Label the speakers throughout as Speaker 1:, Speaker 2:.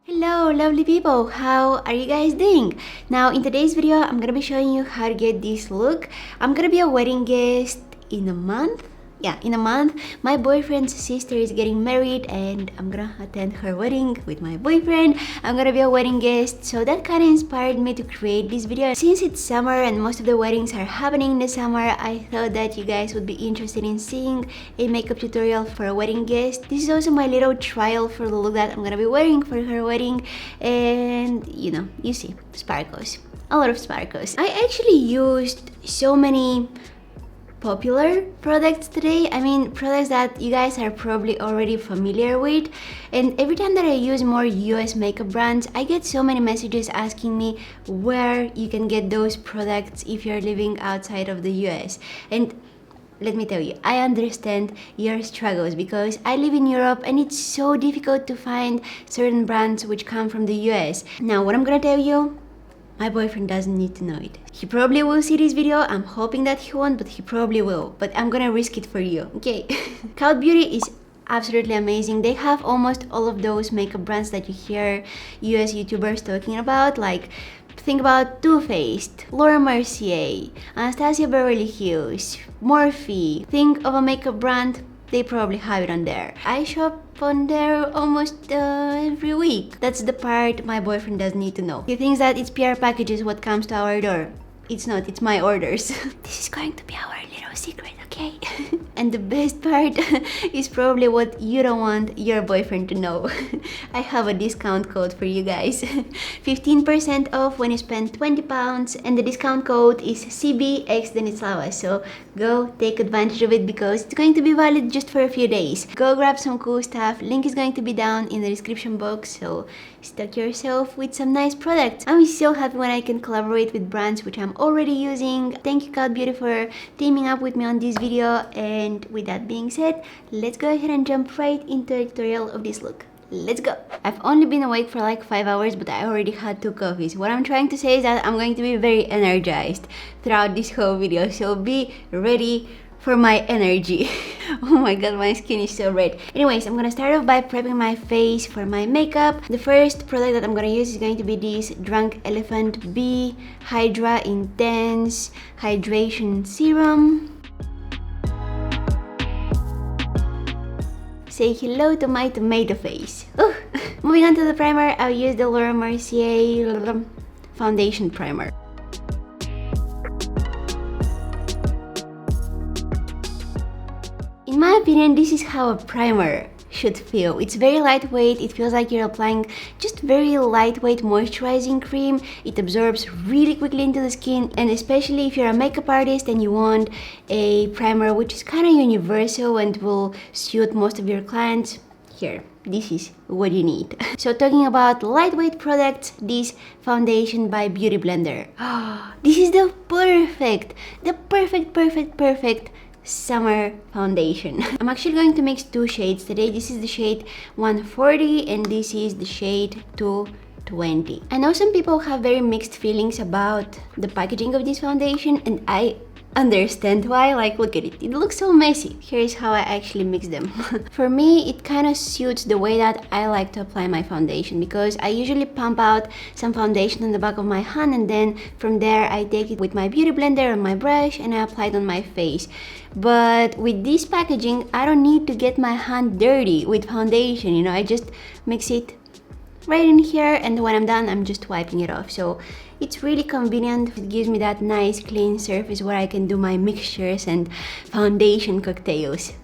Speaker 1: Hello lovely people, how are you guys doing? Now in today's video I'm gonna be showing you how to get this look. I'm gonna be a wedding guest in a month. Yeah, in a month. My boyfriend's sister is getting married and I'm gonna attend her wedding with my boyfriend. I'm gonna be a wedding guest, so that kind of inspired me to create this video. Since it's summer and most of the weddings are happening in the summer, I thought that you guys would be interested in seeing a makeup tutorial for a wedding guest. This is also my little trial for the look that I'm gonna be wearing for her wedding, and you see, sparkles. A lot of sparkles. I actually used so many popular products today. I mean, products that you guys are probably already familiar with, and every time that I use more US makeup brands, I get so many messages asking me where you can get those products if you're living outside of the US. And let me tell you, I understand your struggles because I live in Europe and it's so difficult to find certain brands which come from the US. Now, what I'm gonna tell you, my boyfriend doesn't need to know it. He probably will see this video. I'm hoping that he won't, but he probably will. But I'm gonna risk it for you, okay? Cloud Beauty is absolutely amazing. They have almost all of those makeup brands that you hear US YouTubers talking about. Like, think about Too Faced, Laura Mercier, Anastasia Beverly Hills, Morphe. Think of a makeup brand, they probably have it on there. I shop on there almost every week. That's the part my boyfriend doesn't need to know. He thinks that it's PR packages what comes to our door. It's not, it's my orders. This is going to be our little secret, okay? And the best part is probably what you don't want your boyfriend to know. I have a discount code for you guys. 15% off when you spend £20, and the discount code is CBX Denislava. So go take advantage of it because it's going to be valid just for a few days. Go grab some cool stuff. Link is going to be down in the description box, so stock yourself with some nice products. I'm so happy when I can collaborate with brands which I'm already using. Thank you Cloud Beauty for teaming up with me on this video, and with that being said, let's go ahead and jump right into a tutorial of this look. Let's go! I've only been awake for like 5 hours, but I already had 2 coffees. What I'm trying to say is that I'm going to be very energized throughout this whole video, so be ready for my energy. Oh my god, my skin is so red. Anyways, I'm gonna start off by prepping my face for my makeup. The first product that I'm gonna use is going to be this Drunk Elephant B Hydra Intense Hydration Serum. Say hello to my tomato face. Ooh. Moving on to the primer, I'll use the Laura Mercier Foundation Primer. In my opinion, this is how a primer should feel. It's very lightweight. It feels like you're applying just very lightweight moisturizing cream. It absorbs really quickly into the skin, and especially if you're a makeup artist and you want a primer which is kind of universal and will suit most of your clients, here, this is what you need. So talking about lightweight products, this foundation by Beauty Blender. This is the perfect summer foundation. I'm actually going to mix 2 shades today. This is the shade 140 and this is the shade 220. I know some people have very mixed feelings about the packaging of this foundation, and I understand why. Like, look at it, it looks so messy. Here's how I actually mix them. For me, it kind of suits the way that I like to apply my foundation, because I usually pump out some foundation on the back of my hand, and then from there I take it with my beauty blender on my brush and I apply it on my face. But with this packaging, I don't need to get my hand dirty with foundation, I just mix it right in here, and when I'm done, I'm just wiping it off. So it's really convenient. It gives me that nice clean surface where I can do my mixtures and foundation cocktails.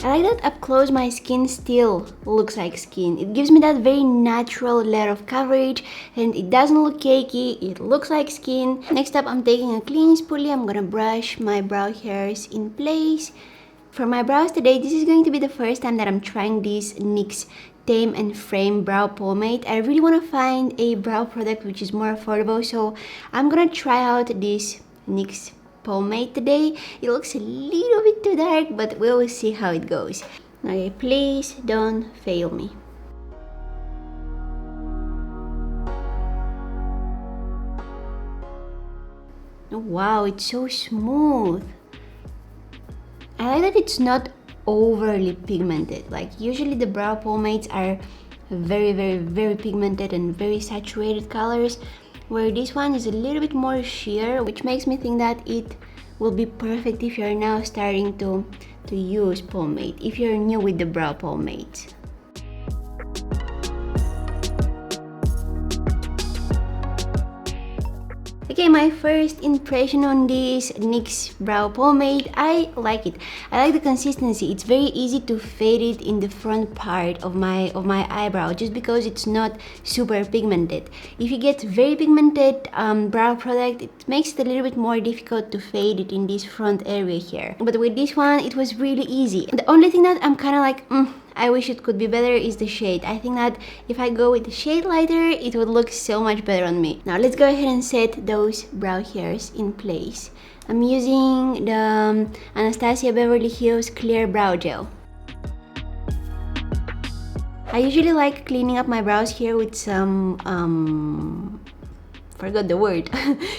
Speaker 1: I like that up close my skin still looks like skin. It gives me that very natural layer of coverage and it doesn't look cakey, it looks like skin. Next up, I'm taking a clean spoolie. I'm gonna brush my brow hairs in place. For my brows today, this is going to be the first time that I'm trying this NYX Tame and Frame Brow Pomade. I really want to find a brow product which is more affordable, so I'm gonna try out this NYX pomade today. It looks a little bit too dark, but we'll see how it goes. Okay, please don't fail me. Oh, wow, it's so smooth. I like that it's not overly pigmented. Like usually the brow pomades are very pigmented and very saturated colors, where this one is a little bit more sheer, which makes me think that it will be perfect if you're now starting to use pomade, if you're new with the brow pomades. Okay, my first impression on this NYX brow pomade, I like it. I like the consistency. It's very easy to fade it in the front part of my eyebrow, just because it's not super pigmented. If you get very pigmented brow product, it makes it a little bit more difficult to fade it in this front area here. But with this one, it was really easy. The only thing that I'm kind of like, I wish it could be better is the shade. I think that if I go with the shade lighter, it would look so much better on me. Now let's go ahead and set those brow hairs in place. I'm using the Anastasia Beverly Hills Clear Brow Gel. I usually like cleaning up my brows here with some forgot the word,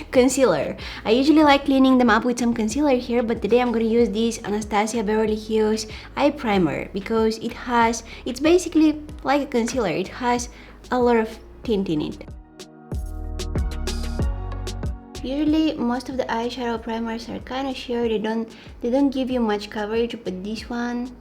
Speaker 1: concealer. I usually like cleaning them up with some concealer here, but today I'm gonna use this Anastasia Beverly Hills eye primer because it's basically like a concealer. It has a lot of tint in it. Usually most of the eyeshadow primers are kind of sheer. They don't give you much coverage, but this one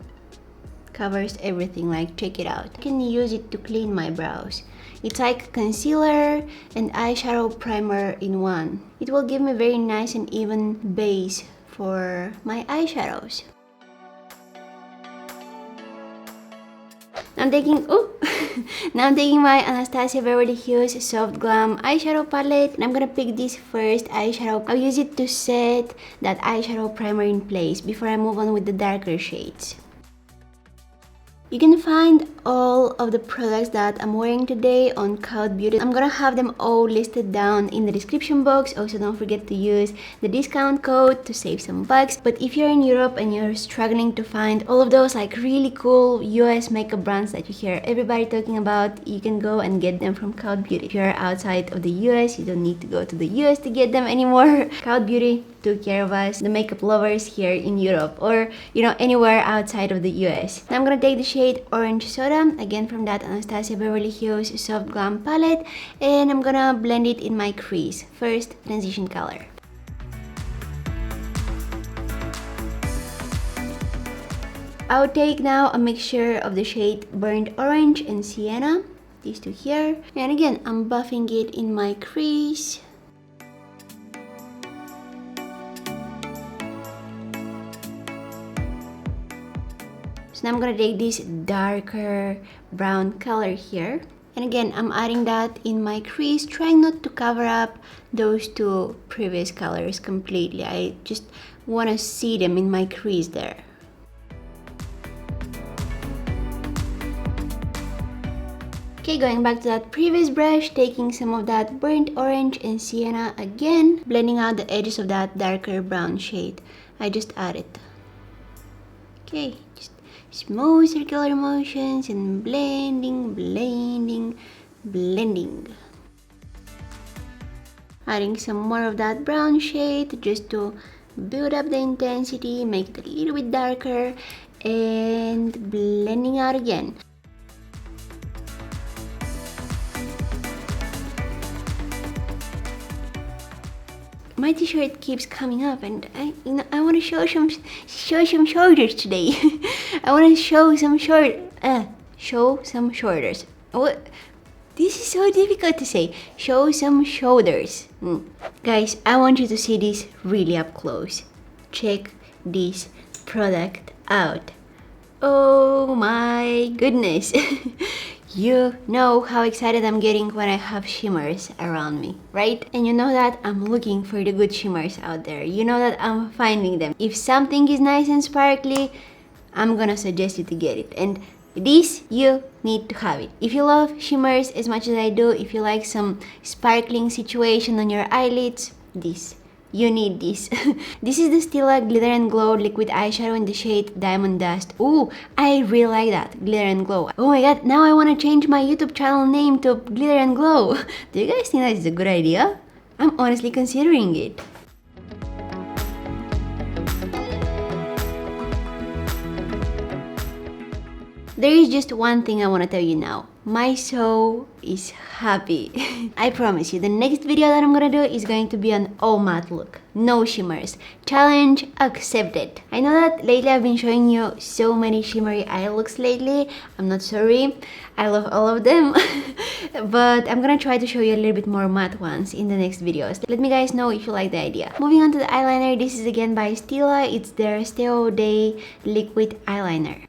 Speaker 1: covers everything. Like, check it out. I can use it to clean my brows. It's like concealer and eyeshadow primer in one. It will give me very nice and even base for my eyeshadows. Now I'm taking my Anastasia Beverly Hills Soft Glam eyeshadow palette, and I'm gonna pick this first eyeshadow. I'll use it to set that eyeshadow primer in place before I move on with the darker shades. You can find all of the products that I'm wearing today on Cloud Beauty. I'm gonna have them all listed down in the description box. Also, don't forget to use the discount code to save some bucks. But if you're in Europe and you're struggling to find all of those like really cool US makeup brands that you hear everybody talking about, you can go and get them from Cloud Beauty. If you're outside of the US, you don't need to go to the US to get them anymore. Cloud Beauty took care of us, the makeup lovers here in Europe, or anywhere outside of the US. Now I'm gonna take the shade Orange Soda, again from that Anastasia Beverly Hills Soft Glam palette, and I'm gonna blend it in my crease. First, transition color. I'll take now a mixture of the shade Burnt Orange and Sienna, these two here, and again I'm buffing it in my crease. So now I'm gonna take this darker brown color here, and again I'm adding that in my crease, trying not to cover up those two previous colors completely. I just want to see them in my crease there. Okay, going back to that previous brush, taking some of that Burnt Orange and Sienna again, blending out the edges of that darker brown shade. I just added. Okay, just smooth circular motions and blending. Adding some more of that brown shade just to build up the intensity, make it a little bit darker, and blending out again. My t-shirt keeps coming up, and I want to show some shoulders today. I want to show some shoulders. What? This is so difficult to say. Show some shoulders. Guys, I want you to see this really up close. Check this product out. Oh my goodness. You know how excited I'm getting when I have shimmers around me, right? And you know that I'm looking for the good shimmers out there. You know that I'm finding them. If something is nice and sparkly, I'm gonna suggest you to get it. And this, you need to have it. If you love shimmers as much as I do, if you like some sparkling situation on your eyelids, this. You need this. This is the Stila Glitter and Glow liquid eyeshadow in the shade Diamond Dust. Ooh, I really like that. Glitter and Glow. Oh my god, now I want to change my YouTube channel name to Glitter and Glow. Do you guys think that is a good idea? I'm honestly considering it. There is just one thing I want to tell you now. My soul is happy. I promise you, the next video that I'm gonna do is going to be an all matte look. No shimmers. Challenge accepted. I know that lately I've been showing you so many shimmery eye looks lately. I'm not sorry. I love all of them. But I'm gonna try to show you a little bit more matte ones in the next videos. Let me guys know if you like the idea. Moving on to the eyeliner, this is again by Stila. It's their Stay All Day liquid eyeliner.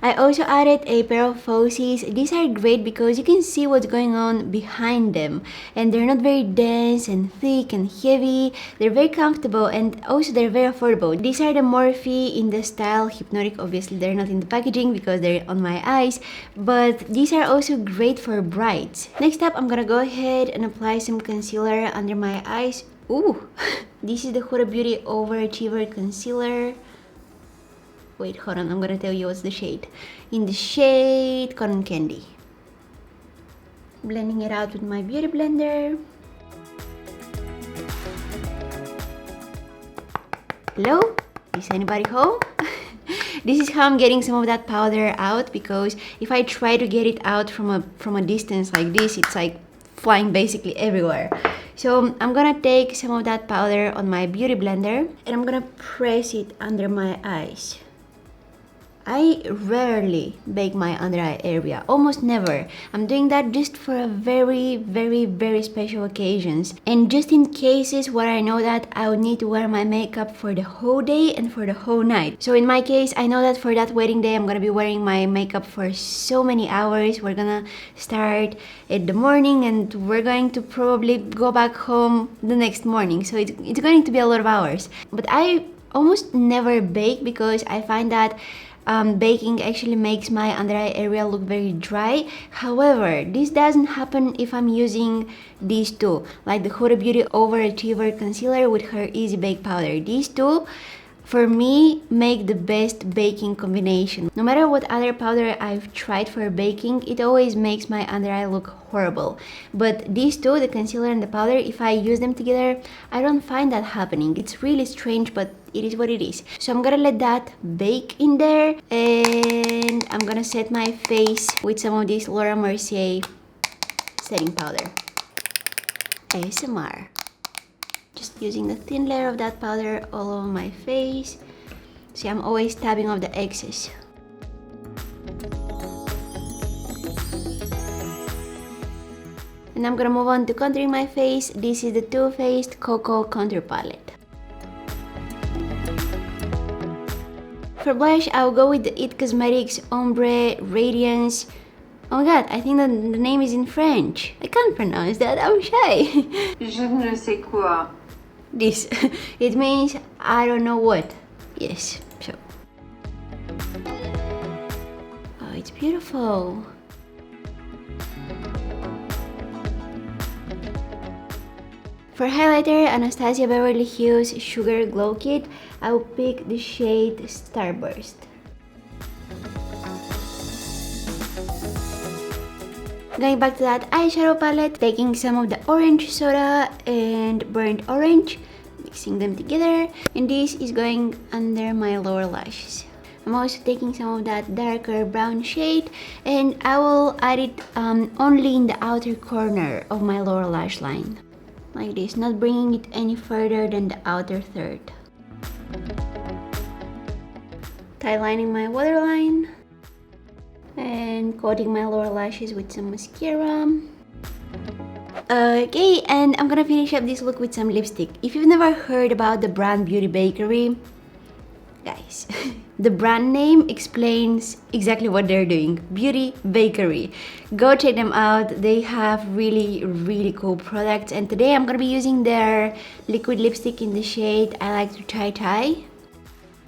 Speaker 1: I also added a pair of falsies. These are great because you can see what's going on behind them, and they're not very dense and thick and heavy. They're very comfortable, and also they're very affordable. These are the Morphe in the style Hypnotic. Obviously they're not in the packaging because they're on my eyes, but these are also great for brides. Next up, I'm gonna go ahead and apply some concealer under my eyes. Ooh, this is the Huda Beauty Overachiever Concealer. Wait, hold on, I'm gonna tell you what's the shade. In the shade Cotton Candy. Blending it out with my beauty blender. Hello? Is anybody home? This is how I'm getting some of that powder out, because if I try to get it out from a distance like this, it's like flying basically everywhere. So I'm gonna take some of that powder on my beauty blender and I'm gonna press it under my eyes. I rarely bake my under eye area, almost never. I'm doing that just for a very special occasions, and just in cases where I know that I would need to wear my makeup for the whole day and for the whole night. So in my case, I know that for that wedding day I'm gonna be wearing my makeup for so many hours. We're gonna start in the morning and we're going to probably go back home the next morning, so it's going to be a lot of hours. But I almost never bake because I find that baking actually makes my under eye area look very dry. However, this doesn't happen if I'm using these two, like the Huda Beauty Overachiever Concealer with her Easy Bake Powder. These two, for me, make the best baking combination. No matter what other powder I've tried for baking, it always makes my under eye look horrible. But these two, the concealer and the powder, if I use them together, I don't find that happening. It's really strange, but it is what it is. So I'm gonna let that bake in there, and I'm gonna set my face with some of this Laura Mercier setting powder. ASMR. Just using the thin layer of that powder all over my face. See, I'm always tapping off the excess. And I'm gonna move on to contouring my face. This is the Too Faced Cocoa Contour Palette. For blush, I'll go with the IT Cosmetics Ombre Radiance. Oh my god, I think that the name is in French. I can't pronounce that, I'm shy.
Speaker 2: Je ne sais quoi.
Speaker 1: This. It means I don't know what. Yes, so. Oh, it's beautiful. For highlighter, Anastasia Beverly Hills Sugar Glow Kit, I'll pick the shade Starburst. Going back to that eyeshadow palette, taking some of the orange soda and burnt orange, mixing them together, and this is going under my lower lashes. I'm also taking some of that darker brown shade, and I will add it only in the outer corner of my lower lash line. Like this, not bringing it any further than the outer third. Tie lining my waterline and coating my lower lashes with some mascara. Okay, and I'm gonna finish up this look with some lipstick. If you've never heard about the brand Beauty Bakery, guys, the brand name explains exactly what they're doing. Beauty Bakery. Go check them out. They have really cool products, and today I'm gonna be using their liquid lipstick in the shade I Like to Chai Chai.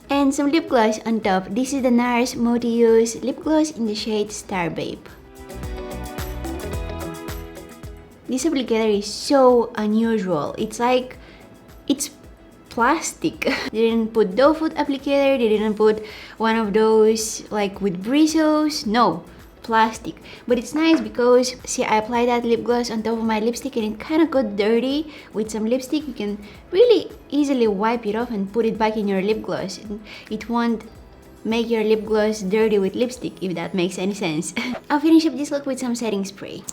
Speaker 1: And some lip gloss on top. This is the NARS Multi-Use Lip Gloss in the shade Star Babe. This applicator is so unusual. It's like, it's plastic. They didn't put doe foot applicator, they didn't put one of those like with bristles. No, plastic, but it's nice because see, I applied that lip gloss on top of my lipstick and it kind of got dirty. With some lipstick you can really easily wipe it off and put it back in your lip gloss. It won't make your lip gloss dirty with lipstick, if that makes any sense. I'll finish up this look with some setting spray.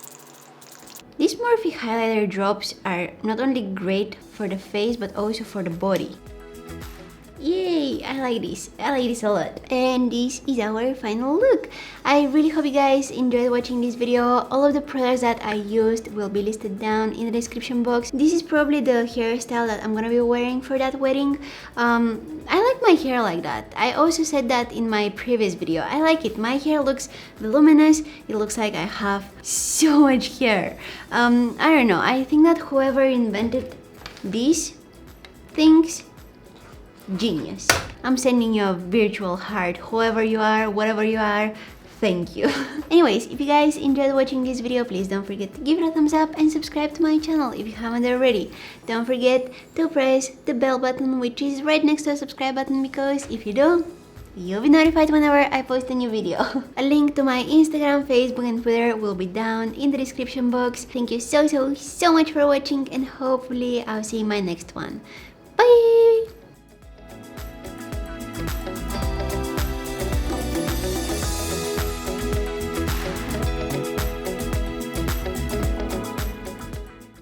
Speaker 1: These Morphe highlighter drops are not only great for the face but also for the body. Yay! I like this a lot. And this is our final look. I really hope you guys enjoyed watching this video. All of the products that I used will be listed down in the description box. This is probably the hairstyle that I'm gonna be wearing for that wedding. I like my hair like that. I also said that in my previous video. I like it. My hair looks voluminous. It looks like I have so much hair. I don't know. I think that whoever invented these things, genius. I'm sending you a virtual heart, whoever you are, whatever you are, thank you. Anyways, if you guys enjoyed watching this video, please don't forget to give it a thumbs up and subscribe to my channel if you haven't already. Don't forget to press the bell button, which is right next to the subscribe button, because if you do, you'll be notified whenever I post a new video. A link to my Instagram, Facebook and Twitter will be down in the description box. Thank you so much for watching, and hopefully I'll see you in my next one. Bye!